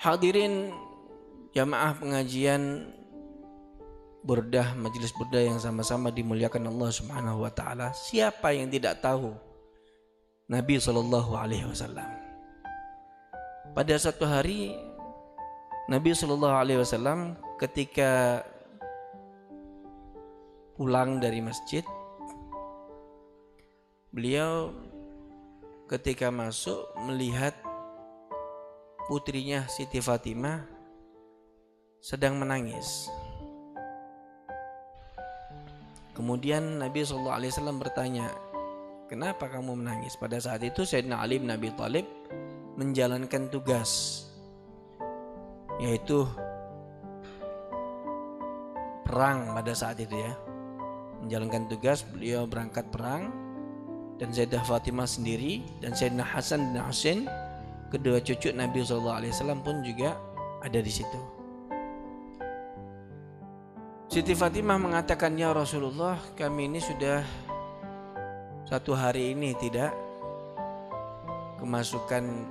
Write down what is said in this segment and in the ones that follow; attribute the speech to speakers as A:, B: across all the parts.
A: Hadirin jamaah pengajian burdah, majelis burdah yang sama-sama dimuliakan Allah Subhanahu wa taala. Siapa yang tidak tahu Nabi sallallahu alaihi wasallam? Pada suatu hari Nabi sallallahu alaihi wasallam ketika pulang dari masjid, beliau ketika masuk melihat putrinya Siti Fatimah sedang menangis. Kemudian Nabi SAW bertanya, kenapa kamu menangis? Pada saat itu Sayyidina Ali bin Abi Thalib menjalankan tugas, yaitu perang pada saat itu ya. Menjalankan tugas, beliau berangkat perang, dan Sayyidah Fatimah sendiri dan Sayyidina Hasan dan Husain, kedua cucu Nabi SAW pun juga ada di situ. Siti Fatimah mengatakan, ya Rasulullah, kami ini sudah satu hari ini tidak kemasukan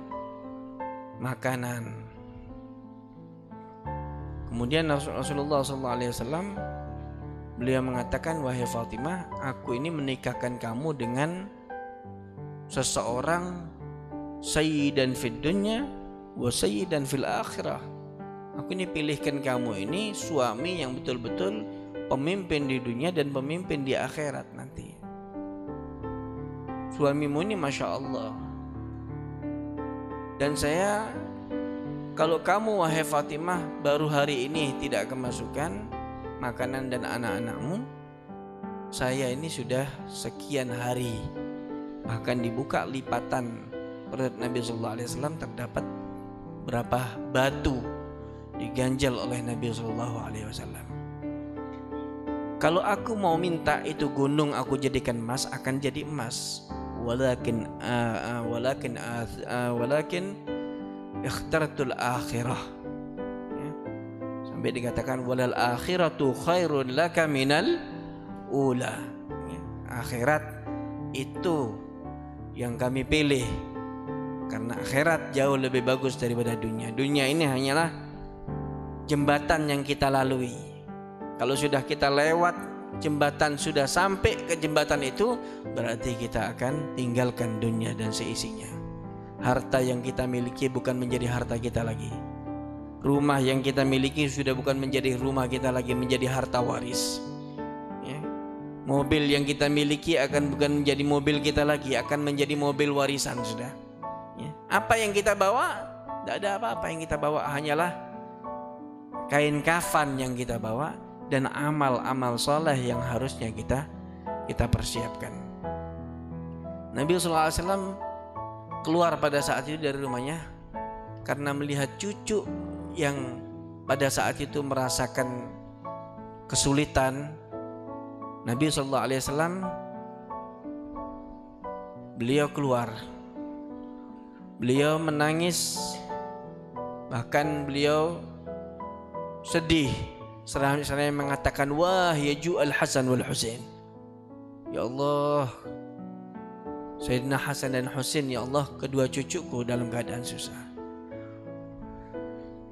A: makanan. Kemudian Rasulullah SAW beliau mengatakan, wahai Fatimah, aku ini menikahkan kamu dengan seseorang sayyidan fid dunya wa sayyidan fil akhirah. Aku ini pilihkan kamu ini suami yang betul-betul pemimpin di dunia dan pemimpin di akhirat nanti. Suamimu ini Masya Allah. Dan saya, kalau kamu wahai Fatimah baru hari ini tidak kemasukan makanan dan anak-anakmu, saya ini sudah sekian hari, bahkan dibuka lipatan perut Nabi SAW terdapat berapa batu diganjal oleh Nabi SAW. Kalau aku mau minta itu gunung aku jadikan emas, akan jadi emas. Walakin ikhtartul akhirah. Ya. Sampai dikatakan walal akhiratu khairun laka minal ula. Ya. Akhirat itu yang kami pilih, karena akhirat jauh lebih bagus daripada dunia. Dunia ini hanyalah jembatan yang kita lalui. Kalau sudah kita lewat jembatan, sudah sampai ke jembatan itu, berarti kita akan tinggalkan dunia dan seisinya. Harta yang kita miliki bukan menjadi harta kita lagi. Rumah yang kita miliki sudah bukan menjadi rumah kita lagi, menjadi harta waris. Ya. Mobil yang kita miliki akan bukan menjadi mobil kita lagi, akan menjadi mobil warisan sudah. Ya. Apa yang kita bawa? Tidak ada apa-apa yang kita bawa, hanyalah kain kafan yang kita bawa dan amal-amal soleh yang harusnya kita persiapkan. Nabi SAW keluar pada saat itu dari rumahnya karena melihat cucu yang pada saat itu merasakan kesulitan. Nabi SAW beliau keluar, beliau menangis, bahkan beliau sedih seraya mengatakan, wah yaju al-Hasan wal Husain, ya Allah, Sayyidina Hasan dan Husain, ya Allah, kedua cucuku dalam keadaan susah.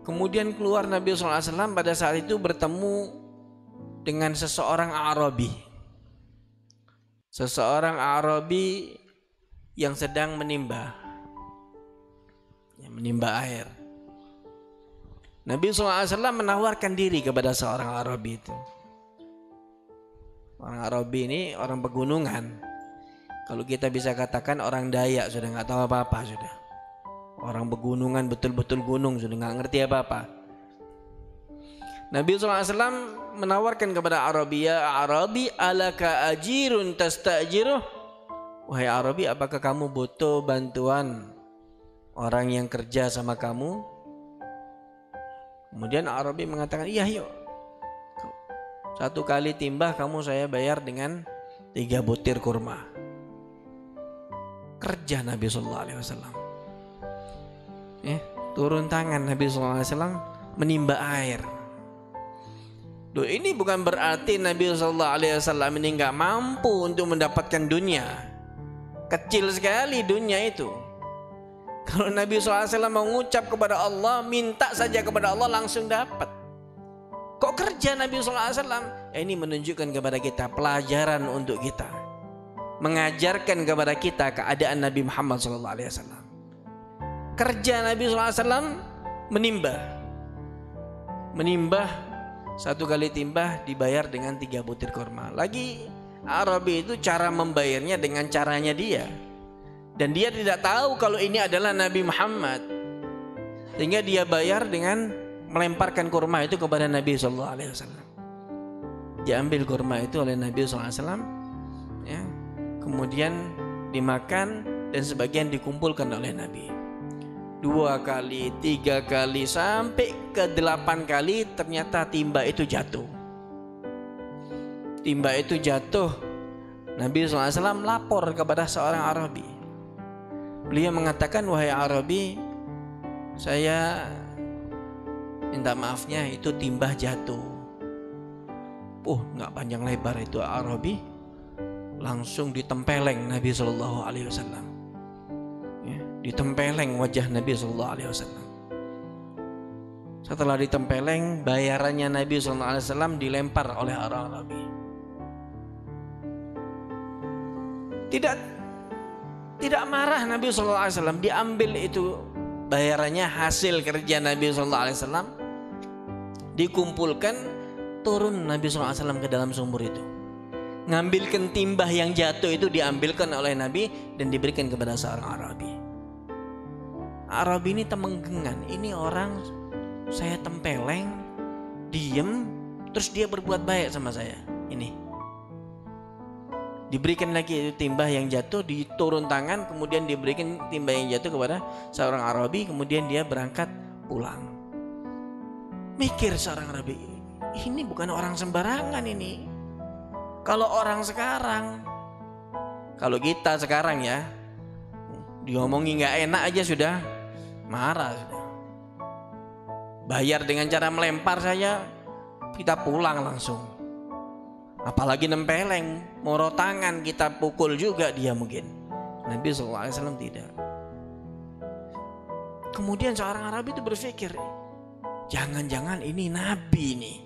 A: Kemudian keluar Nabi SAW pada saat itu bertemu dengan seseorang Arabi. Seseorang Arabi yang sedang menimba air. Nabi SAW menawarkan diri kepada seorang Arabi itu. Orang Arabi ini orang pegunungan. Kalau kita bisa katakan orang Dayak, sudah nggak tahu apa-apa sudah. Orang pegunungan, betul-betul gunung, sudah nggak ngerti apa-apa. Nabi SAW menawarkan kepada Arabi, ya Arabi, alaka ajirun tastajiruh. Wahai Arabi, apakah kamu butuh bantuan orang yang kerja sama kamu? Kemudian Arabi mengatakan, iya yuk, satu kali timbah kamu saya bayar dengan 3 butir kurma. Kerja Nabi SAW. Turun tangan Nabi SAW menimba air. Loh, ini bukan berarti Nabi SAW ini nggak mampu untuk mendapatkan dunia. Kecil sekali dunia itu. Kalau Nabi SAW mengucap kepada Allah, minta saja kepada Allah langsung dapat. Kok kerja Nabi SAW? Ini menunjukkan kepada kita pelajaran untuk kita, mengajarkan kepada kita keadaan Nabi Muhammad SAW. Kerja Nabi SAW menimbah, satu kali timbah dibayar dengan 3 butir kurma. Lagi Arabi itu cara membayarnya dengan caranya dia. Dan dia tidak tahu kalau ini adalah Nabi Muhammad, sehingga dia bayar dengan melemparkan kurma itu kepada Nabi SAW. Diambil kurma itu oleh Nabi SAW, ya, kemudian dimakan dan sebagian dikumpulkan oleh Nabi. 2 kali, 3 kali, sampai ke 8 kali ternyata timba itu jatuh. Timba itu jatuh. Nabi SAW lapor kepada seorang Arabi. Beliau mengatakan, wahai Arabi, saya minta maafnya, itu timba jatuh. Nggak panjang lebar itu Arabi, langsung ditempeleng Nabi SAW. Ya, ditempeleng wajah Nabi SAW. Setelah ditempeleng, bayarannya Nabi SAW dilempar oleh orang Arabi. Tidak marah Nabi SAW, diambil itu bayarannya, hasil kerja Nabi SAW, dikumpulkan, turun Nabi SAW ke dalam sumur itu, ngambilkan timbah yang jatuh itu, diambilkan oleh Nabi dan diberikan kepada seorang Arabi. Arabi ini temenggengan, ini orang saya tempeleng, diem, terus dia berbuat baik sama saya. Ini diberikan lagi itu timbah yang jatuh, diturun tangan, kemudian diberikan timbah yang jatuh kepada seorang Arabi, kemudian dia berangkat pulang. Mikir seorang Arabi, ini bukan orang sembarangan ini. Kalau orang sekarang, kalau kita sekarang ya, diomongin nggak enak aja sudah marah, sudah. Bayar dengan cara melempar saja, kita pulang langsung. Apalagi nempeleng, moro tangan kita pukul juga dia mungkin. Nabi SAW tidak. Kemudian seorang Arabi itu berpikir, jangan-jangan ini Nabi nih.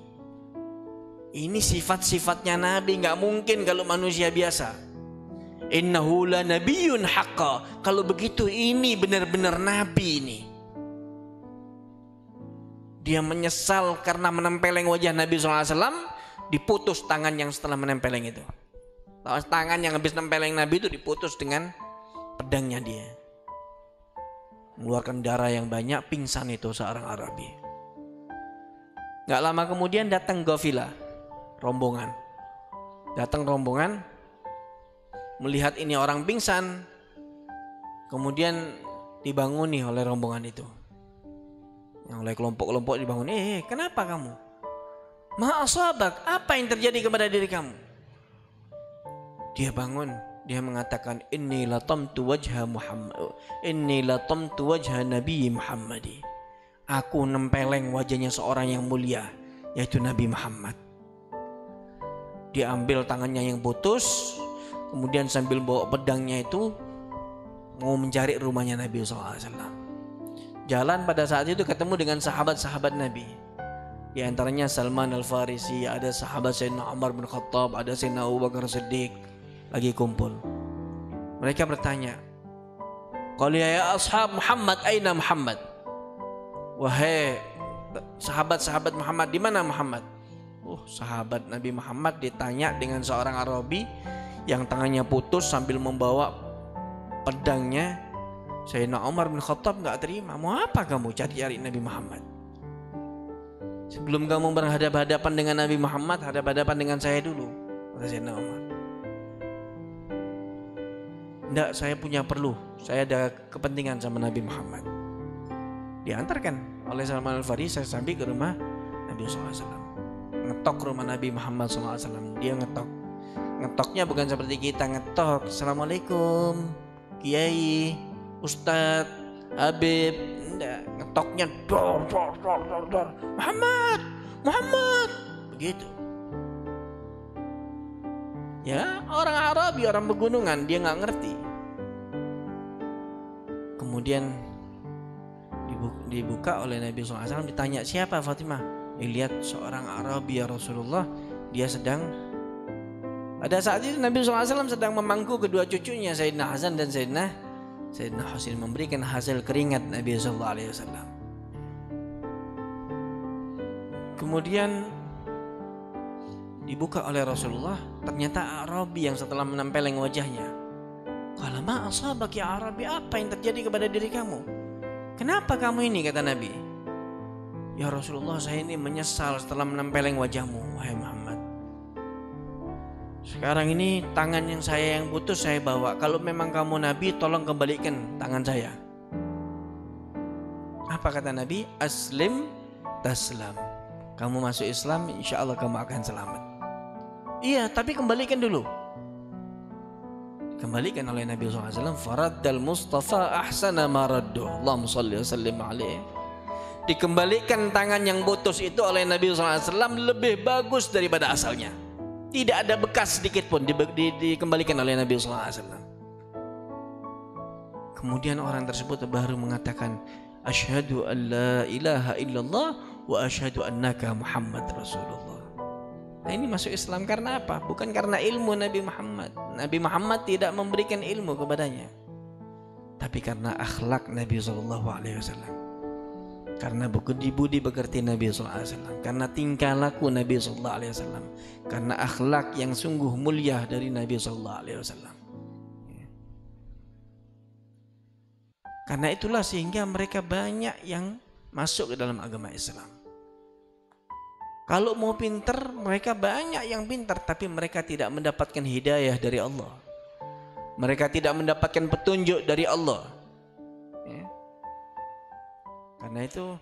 A: Ini sifat-sifatnya Nabi, nggak mungkin kalau manusia biasa. Innahu la nabiyyun haqqa. Kalau begitu ini benar-benar Nabi ini. Dia menyesal karena menempeleng wajah Nabi SAW. Diputus tangan yang setelah menempeleng itu. Tangan yang habis nempeleng Nabi itu diputus dengan pedangnya dia. Mengeluarkan darah yang banyak, pingsan itu seorang Arabi. Gak lama kemudian datang Ghafilah, rombongan. Datang rombongan, melihat ini orang pingsan, kemudian dibanguni oleh rombongan itu. Yang oleh kelompok-kelompok dibangun, kenapa kamu? Ma'asabak, apa yang terjadi kepada diri kamu? Dia bangun, dia mengatakan, inni latamtu wajha Muhammad, inni latamtu wajha Nabi Muhammadi. Aku nempeleng wajahnya seorang yang mulia, yaitu Nabi Muhammad. Dia ambil tangannya yang putus, kemudian sambil bawa pedangnya itu mau mencari rumahnya Nabi SAW. Jalan pada saat itu ketemu dengan sahabat-sahabat Nabi. Di antaranya Salman Al-Farisi, ada sahabat Sayyidina Umar bin Khattab, ada Sayyidina Abu Bakar Siddiq, lagi kumpul. Mereka bertanya, "Qul ya ashab Muhammad, aina Muhammad?" Wahai sahabat-sahabat Muhammad, di mana Muhammad? Sahabat Nabi Muhammad ditanya dengan seorang Arabi yang tangannya putus sambil membawa pedangnya. Sayyidina Umar bin Khattab enggak terima. Mau apa kamu cari-cari Nabi Muhammad? Sebelum kamu berhadapan-hadapan dengan Nabi Muhammad, hadap-hadapan dengan saya dulu, kata Sayyidina Umar. Enggak, saya punya perlu. Saya ada kepentingan sama Nabi Muhammad. Diantarkan oleh Salman Al-Farisi sampai ke rumah Nabi SAW. Ngetok rumah Nabi Muhammad SAW. Dia ngetok. Ngetoknya bukan seperti kita ngetok. Assalamualaikum, Kiai, Ustadz, Habib. Enggak, ngetoknya dor. Muhammad. Begitu. Ya, orang Arabi, orang pegunungan, dia nggak ngerti. kemudian dibuka oleh Nabi SAW, ditanya, siapa Fatimah? Dilihat seorang Arabi ya Rasulullah, dia sedang, pada saat itu Nabi SAW sedang memangku kedua cucunya Sayyidina Hasan dan Sayyidina Husain, memberikan hasil keringat Nabi SAW. Kemudian dibuka oleh Rasulullah, ternyata Arabi yang setelah menempeleng wajahnya. Qala ma asabaki ya Arabi, apa yang terjadi kepada diri kamu? Kenapa kamu ini, kata Nabi. Ya Rasulullah, saya ini menyesal setelah menempeleng wajahmu, wahai Muhammad. Sekarang ini tangan yang saya yang putus saya bawa. Kalau memang kamu Nabi, tolong kembalikan tangan saya. Apa kata Nabi? Aslim taslam. Kamu masuk Islam, insya Allah kamu akan selamat. Iya, tapi kembalikan dulu. Kembalikan oleh Nabi SAW. Faraddal Mustafa ahsana maraddu. Allahumma salli wa sallim alaihi. Dikembalikan tangan yang putus itu oleh Nabi SAW lebih bagus daripada asalnya. Tidak ada bekas sedikit pun dikembalikan oleh Nabi SAW. Kemudian orang tersebut baru mengatakan, asyhadu an la ilaha illallah wa asyhadu annaka Muhammad Rasulullah. Nah, ini masuk Islam karena apa? Bukan karena ilmu Nabi Muhammad. Nabi Muhammad tidak memberikan ilmu kepadanya, tapi karena akhlak Nabi SAW. Karena budi pekerti Nabi SAW, karena tingkah laku Nabi SAW, karena akhlak yang sungguh mulia dari Nabi SAW. Karena itulah sehingga mereka banyak yang masuk ke dalam agama Islam. Kalau mau pinter, mereka banyak yang pinter, tapi mereka tidak mendapatkan hidayah dari Allah. Mereka tidak mendapatkan petunjuk dari Allah. Ya. Karena itu